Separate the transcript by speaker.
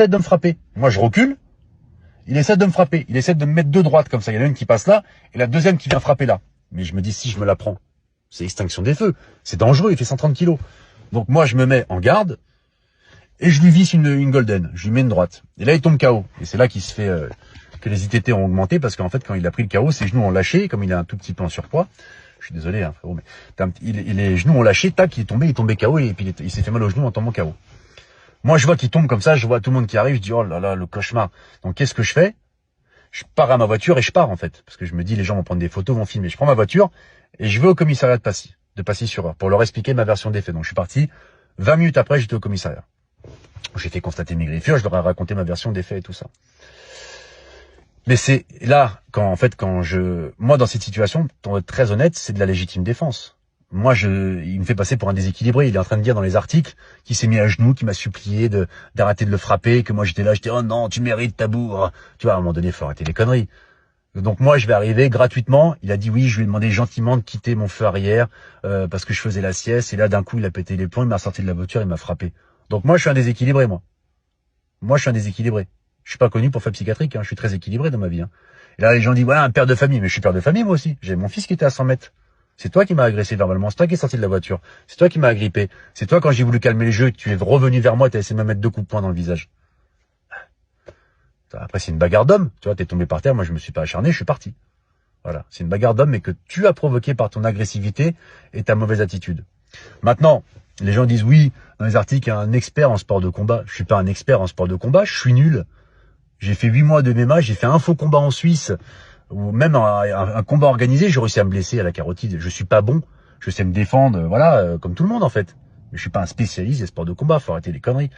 Speaker 1: essaie de me frapper. Moi, je recule. Il essaie de me frapper. Il essaie de me mettre deux droites comme ça. Il y en a une qui passe là et la deuxième qui vient frapper là. Mais je me dis, si je me la prends, c'est extinction des feux. C'est dangereux. Il fait 130 kilos. Donc moi, je me mets en garde et je lui visse une golden. Je lui mets une droite. Et là, il tombe KO. Et c'est là qu'il se fait que les ITT ont augmenté parce qu'en fait, quand il a pris le KO, ses genoux ont lâché. Comme il a un tout petit peu en surpoids. Je suis désolé, hein, frérot, mais les genoux ont lâché. Tac, il est tombé KO et puis il s'est fait mal aux genoux en tombant KO. Moi, je vois qu'il tombe comme ça. Je vois tout le monde qui arrive. Je dis, oh là là, le cauchemar. Donc, qu'est-ce que je fais? Je pars à ma voiture et je pars en fait. Parce que je me dis, les gens vont prendre des photos, vont filmer. Je prends ma voiture et je vais au commissariat de Passy-sur-Eure pour leur expliquer ma version des faits. Donc je suis parti, 20 minutes après, j'étais au commissariat. J'ai fait constater mes griffures, je leur ai raconté ma version des faits et tout ça. Mais c'est là, moi dans cette situation, pour être très honnête, c'est de la légitime défense. Moi, il me fait passer pour un déséquilibré. Il est en train de dire dans les articles qu'il s'est mis à genoux, qu'il m'a supplié d'arrêter de le frapper, que moi j'étais là, j'étais, oh non, tu mérites ta bourre. Tu vois, à un moment donné, il faut arrêter les conneries. Donc moi, je vais arriver gratuitement. Il a dit oui, je lui ai demandé gentiment de quitter mon feu arrière parce que je faisais la sieste. Et là, d'un coup, il a pété les plombs, il m'a sorti de la voiture, il m'a frappé. Donc moi, je suis un déséquilibré, moi. Moi, je suis un déséquilibré. Je suis pas connu pour faire psychiatrique, hein. Je suis très équilibré dans ma vie. Hein. Et là, les gens disent, voilà, un père de famille. Mais je suis père de famille, moi aussi. J'ai mon fils qui était à 100 mètres. C'est toi qui m'as agressé verbalement. C'est toi qui es sorti de la voiture. C'est toi qui m'as agrippé. C'est toi, quand j'ai voulu calmer le jeu, tu es revenu vers moi et tu as essayé de me mettre 2 coups de poing dans le visage. Après, c'est une bagarre d'homme. Tu vois, t'es tombé par terre. Moi, je me suis pas acharné. Je suis parti. Voilà. C'est une bagarre d'homme, mais que tu as provoqué par ton agressivité et ta mauvaise attitude. Maintenant, les gens disent, oui, dans les articles, il y a un expert en sport de combat. Je suis pas un expert en sport de combat. Je suis nul. J'ai fait 8 mois de MMA. J'ai fait un faux combat en Suisse. Ou même un combat organisé, j'ai réussi à me blesser à la carotide. Je suis pas bon, je sais me défendre, voilà, comme tout le monde en fait. Mais je suis pas un spécialiste des sports de combat, faut arrêter les conneries.